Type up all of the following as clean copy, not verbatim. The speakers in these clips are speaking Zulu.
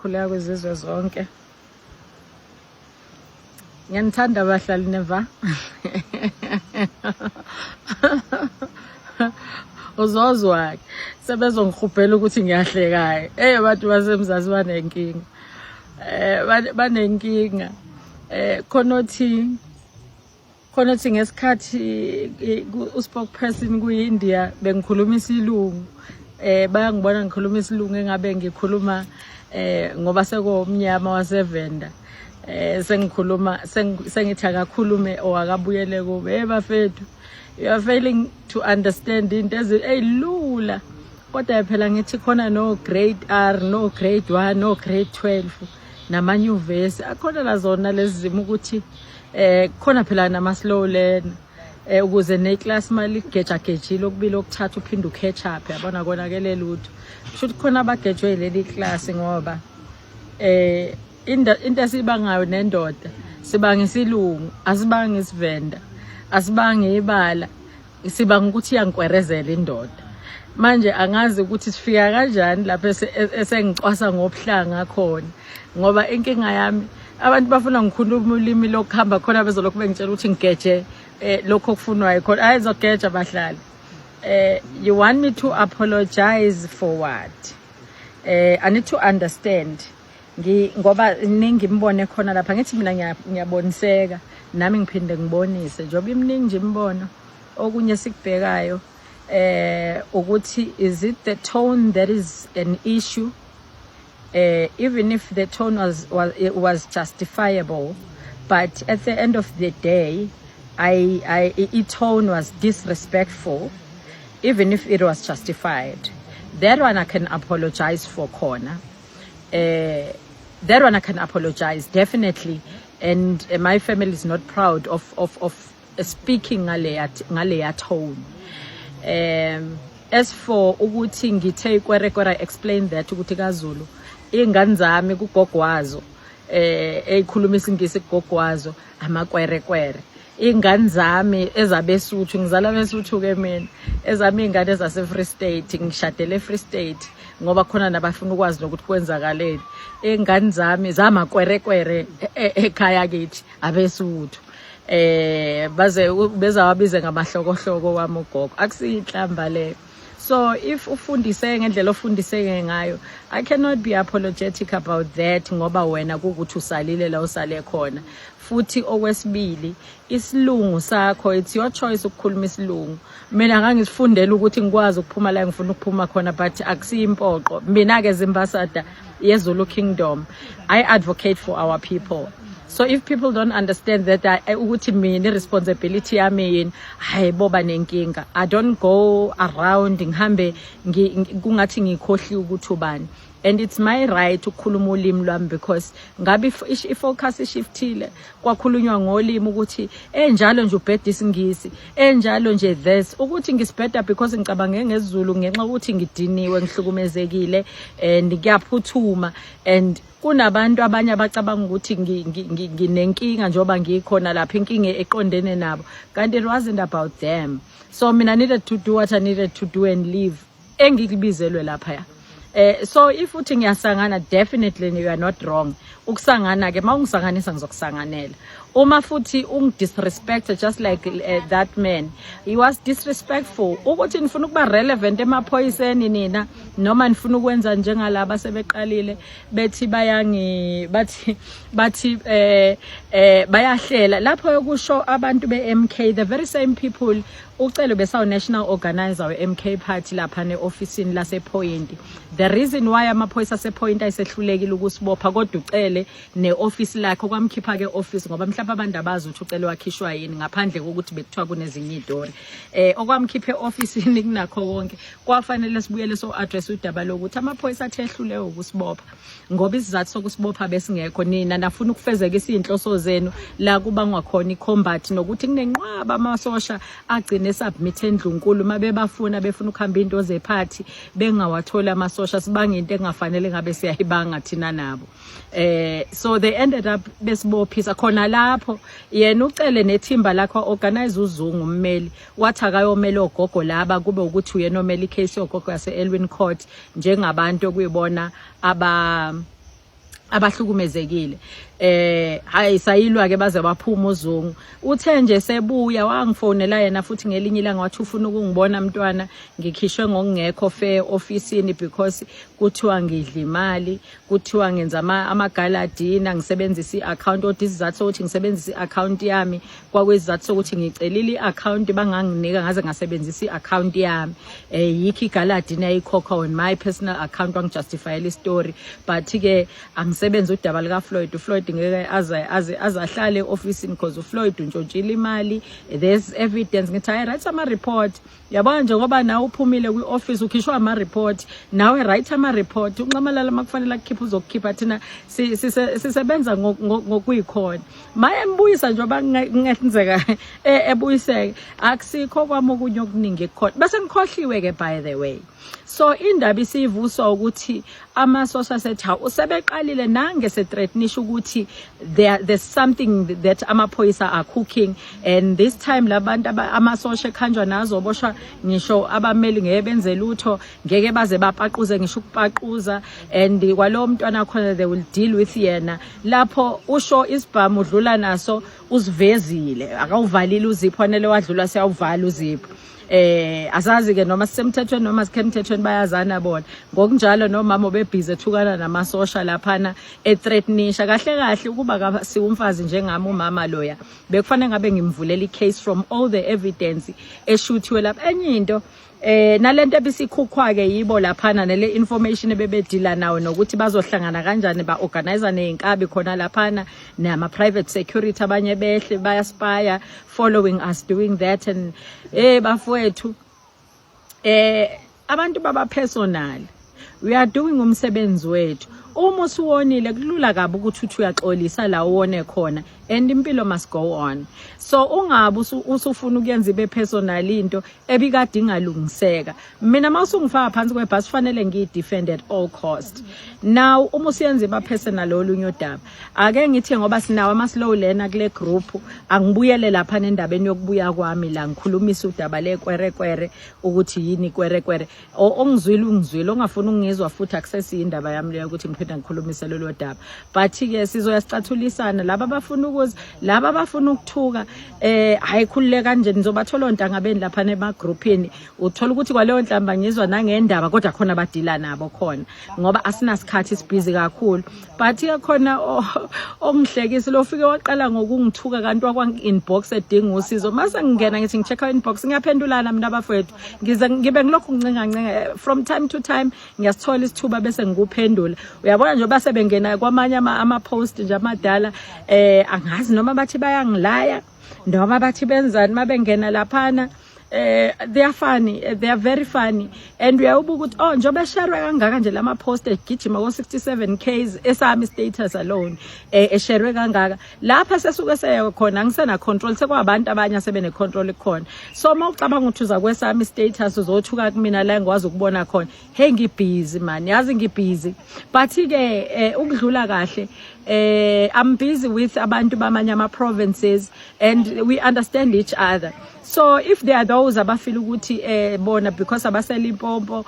ukukhuleka kwezizwe zonke. Ngiyanithanda abahlali neva. Uzozwa sebezongihubhela ukuthi ngiyahlekayo. Abantu basemzazi banenkinga. Banenkinga. Khonothi ngesikhathi uspokesperson kuyiNdia bengikhuluma isilungu. Bayangibona ngikhuluma isilungu engabe ngikhuluma ngoba sekomnyama wasevenda. Sengithi akakhulume owakabuyele kube bafethu, you are failing to understand into ezilula. Kodwa phela ngithi khona no grade R, no grade 1, no grade 12 namanyuvesi akhona la zona lezi zimo ukuthi khona phela nama slow learner ukuze neclass mali igejagejile okubili okuthatha uphinde ucatch up yabona konakele lutho. Should khona abagejwe leli class ngoba into esibangayo nendoda sibanga isilungu, asibanga isivenda, asibanga ibala, sibanga ukuthi yankwerezela indoda. Manje angazi ukuthi sifika kanjani lapho esengicwasa ngobuhlanga khona ngoba inkinga yami abantu bafuna ngikhuluma ulimi lokuhamba khona bezolokhu bengitshela ukuthi ngigeje lokho okufunwayo khona ayizogeja abahlali. You want me to apologize for what? I need to understand. Ngoba ningi mbone khona lapha ngithi mina ngiyaboniseka nami ngiphinde ngibonise njoba iminingi nje imbono okunye sikubhekayo ukuthi is it the tone that is an issue, even if the tone was justifiable, but at the end of the day tone was disrespectful, even if it was justified. That one I can apologize for corner. That one I can apologize definitely, and my family is not proud of speaking ngaleya tone. As for ukuthi ngithe kwere explain that ukuthi kaZulu ingane zami kugogwazo eyikhuluma isingisi kugogwazo amakwere ingane zami ezabesuthu ngizala besuthu ke mina ezami ingane ezase Free State ngishadele Free State ngoba khona nabafuna ukwazi ukuthi kwenzakaleni. Ingane zami zamakwerekwere ekhaya kithi abesuthu bezawabize ngamahlokohloko wami ugogo akusiyihlamba le. So if ufundise ngendlela ofundiseke ngayo, I cannot be apologetic about that ngoba wena kukuthi usalile la usale khona. Futhi okwesibili isilungu sakho, it's your choice ukukhuluma isilungu. Mina ngangisifundela ukuthi ngikwazi ukuphuma la ngifuna ukuphuma khona, but akusiyimpoqo. Mina ke zimbasada yeZulu Kingdom, I advocate for our people. So if people don't understand that ukuthi mina responsibility yami yini, hayi boba nenkinga. I don't go around ngihambe kungathi ngikhohli ukuthi ubani. And it's my right ukukhuluma ulimi lwami because ngabe ifocus ishiftile kwakhulunywa ngolimi ukuthi enjalo nje ubheda isingisi, enjalo nje this ukuthi ngisibheda because ngicabange ngesiZulu ngenxa ukuthi ngidiniwe ngihlukumezekile and ngiyaphuthuma, and kunabantu abanye abacabanga ukuthi nginenkinga njoba ngikhona lapha inkinga eqondene nabo, kanti it wasn't about them. So mina needed to do what I needed to do and leave engikubizelwe lapha. So if uthi ngiyasangana, definitely you are not wrong. Ukusangana ke mawungisanganisa ngizokusanganela. Uma futhi ungidisrespect just like that man, he was disrespectful. Ukuthi nifuna ukuba relevant emaphoyiseni nina noma nifuna ukwenza njengalaba sebeqalile bethi bathi bayahlela lapho yokusho abantu beMK, the very same people ucele besaw national organizer weMK party lapha neofficeini lasePoint. The reason why amaphoyisa asePoint ayisehlulekile ukusibopha kodwa ucele neoffice lakho kwamkhipha ke office ngoba mhlawumbe abantu abazi ukuthi ucele wakhishwa yini ngaphandle kokuthi bekuthiwa kunezinye idori. Okwamkhiphe officeini kunakho konke kwafanele sibuyele so address udaba lokuthi amaphoyisa athehlule ukusibopha ngoba isizathu sokusibopha besingekho nina nafuna ukufezeka izinhloso zenu la kubangwa khona icombat nokuthi kunenqwaba amasosha agcine submit endlunkulu mabebafuna befuna ukuhamba into zephathi bengawathola amasosha sibanga into engafanele ngabe siyayibanga thina nabo. So they ended up besibophisa khona lapho yena ucele nethimba lakho organize uzungu ummeli wathi akayomela ogogo laba kube ukuthi uyena omela icase yogogo yase Elwin Court njengabantu okuyibona abahlukumezekile hayi sayilwa ke baze baphuma uzungu uthe nje sebuya wangifonela yena futhi ngelinye ilanga wathi ufuna ukungibona mntwana ngikhishwe ngokungekho fair officeini because kuthiwa ngidla imali kuthiwa ngenza amagaladina ngisebenzisa iaccount odizathu ukuthi ngisebenzisa iaccount yami kwakwezathu sokuthi ngicelile iaccount banganginika ngaze ngasebenzisa iaccount yami yikho igaladina ayikhokha on my personal account wangijustify le story but ke angisebenza udaba lika Floyd ngeke azahlale officeini because uFloyd untshontshile imali there's evidence ngithi I write ama report yabona nje ngoba nawe uphumile kwi-office ukhishwa ama report nawe write ama report unqamalala makufanele akukhipha uzokukhipha thina sisebenza ngokuyikhona maye embuyisa nje bangenzeka ebuyiseke akusikho kwami okunye okuningi ekhona bese ngikhohliwe ke by the way so indaba isivuswa ukuthi amasosha setha usebeqalile nange sethreatnisha ukuthi there's something that amaphoyisa are cooking and this time labantu amasosha ekhanjwa nazo boshwa ngisho abameli ngeke benze lutho ngeke baze bapaquze ngisho ukupaquza and kwalowo mntwana khona they will deal with yena lapho usho isibhamu udlula naso usivezile akawuvalile uzipho fanele wadlula siyawuvala uzipho azazi ke noma sisemthethweni noma sikhemthethweni bayazana bona ngokunjalo nomama obebhizi ethukana namasosha laphana ethreatnisha kahle ukuba siwumfazi njengami umama loya bekufanele ngabe ngimvulela icase from all the evidence eshuthiwe lapha enye into nalento ebisikhukhwa ke yibo laphana nale information ebebedila nawo nokuthi bazohlangana kanjani ba organizer nezinkabi khona laphana nama private security abanye behle bayaspire following us doing that and bafowethu abantu baba personal we are doing umsebenzi wethu uma usuwonile kulula kabi ukuthi uthi uyaxolisa la uwone khona and impilo must go on so ungabe usufuna ukuyenza ibe personal into ebikade ingalungiseka mina mawusungifaka phansi kwebhasi fanele ngiyidefend at all cost now uma usiyenza iba personal olunye udaba ake ngithi ngoba sinawo amaslow learner kule group angibuyele lapha nendabeni yokubuya kwami la ngikhulumisa udaba lekwerekwere ukuthi yini kwerekwere ongizwile ongafuna ukungizwa futhi access indaba yami leyo ukuthi ngiphinda ngikhulumise lelo daba but ke sizoyasicathulisana laba abafuna laba abafuna ukuthuka hayikhulule kanje nizobathola ontanga beni lapha nema groupini uthola ukuthi kwaleyo nhlamba ngizwa nangendaba kodwa khona badila nabo khona ngoba asinasikhathi sibhizi kakhulu but khona ongihlekisa lo ufike waqala ngokungithuka kanti wakwangi inbox edinga usizo mase ngingena ngithi ngichecka inbox ngiyaphendulana mina abafowethu ngibe ngilokhu ngincenga from time to time ngiyasithola isithuba bese ngikuphendula uyabona nje base bengena kwamanye ama post nje amadala angazi noma bathi bayangilaya noma bathi benzani mabengena laphana they are funny they are very funny and uyabuka ukuthi njobe share kangaka nje lama post egijima ko 67K esami status alone eshare kangaka lapha sesuke sekhona ngisena control sekwabantu abanye sebene control khona so mawucabanga ukuthi uza kwesami status uzothuka kumina la ngikwazi ukubona khona hey ngibusy man yazi ngibusy but ke ukudlula kahle I'm busy with abantu bamanye ama provinces and we understand each other so if there are those abafila ukuthi bona because abasela impompo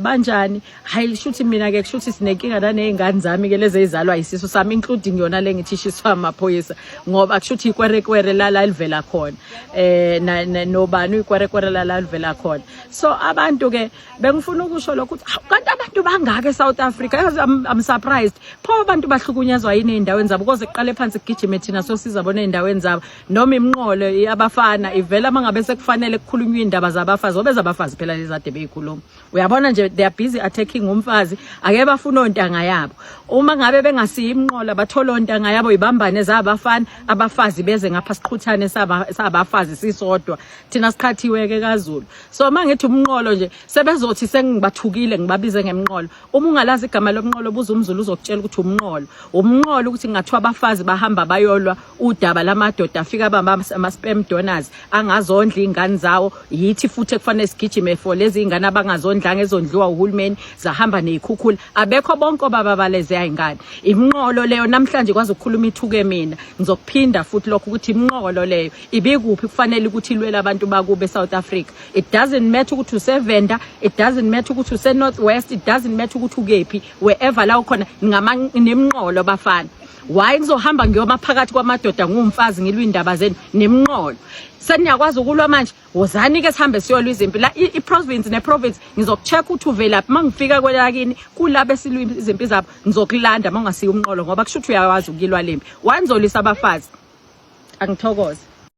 banjani hayi shuthi mina ke kushuthi sinenkinga nanezingane zami ke lezi ezalwa isiso sami including yona lengithishiswa amaphoyisa ngoba kushuthi ikwerekwere la livela khona nobani ikwerekwere la livela khona so abantu ke bengifuna ukusho lokho ukuthi kanti abantu bangaka eSouth Africa I'm surprised pho abantu bahlukunyezwa yini endaweni zabo koze kuqale phansi kugijime thina sosiza bona endaweni zabo noma imnqolo yabafana ivela mangabe sekufanele kukhulunywe indaba zabafazi obeza abafazi phela lezade beyikhuluma uyabona nje they are busy attacking umfazi ake bafuna ontanga yabo uma ngabe bengasiyi imnqola bathola ontanga yabo ibambane zabafana abafazi beze ngapha siqhuthane sabafazi sisodwa thina sikhathiwe ke kaZulu so mangithi umnqolo nje sebezothi sengibathukile ngibabize ngemnqolo uma ungalazi igama lomnqolo buza umZulu uzokutshela ukuthi umnqolo ukuthi ngathiwa abafazi bahamba bayolwa udaba lamadoda afika bamba ama sperm donors angazi abasazondla iy'ngane zawo, yithi futhi ekufanele sigijime for lezi iy'ngane abangazondlanga ezondliwa uhulumeni zahamba ney'khukhula. Abekho bonke obaba leziya y'ngane. Imnqolo leyo namhlanje kwazi ukukhuluma ithuke mina ngizokuphinda futhi lokho ukuthi imnqolo leyo ibikuphi kufanele ukuthi ilwele abantu bakube South Africa. It doesn't matter ukuthi useVenda, it doesn't matter ukuthi use-North West, it doesn't matter ukuthi ukephi, wherever la ukhona nemnqolo bafana. Why ngizohamba ngiyoma phakathi kwamadoda ngumfazi ngilwa indaba zenu nemnqolo? Seniyakwazi ukulwa manje, wozani ke sihambe siyolwa izimpi la i-province ne-province ngizokucheck ukuthi uvelaphi. Mangifika kwelakini kulabo esilwa izimpi zabo ngizokulanda mangasiya umnqolo ngoba kusho ukuthi uyakwazi ukuyilwa lempi. Why nizolisa abafazi? Angithokoze.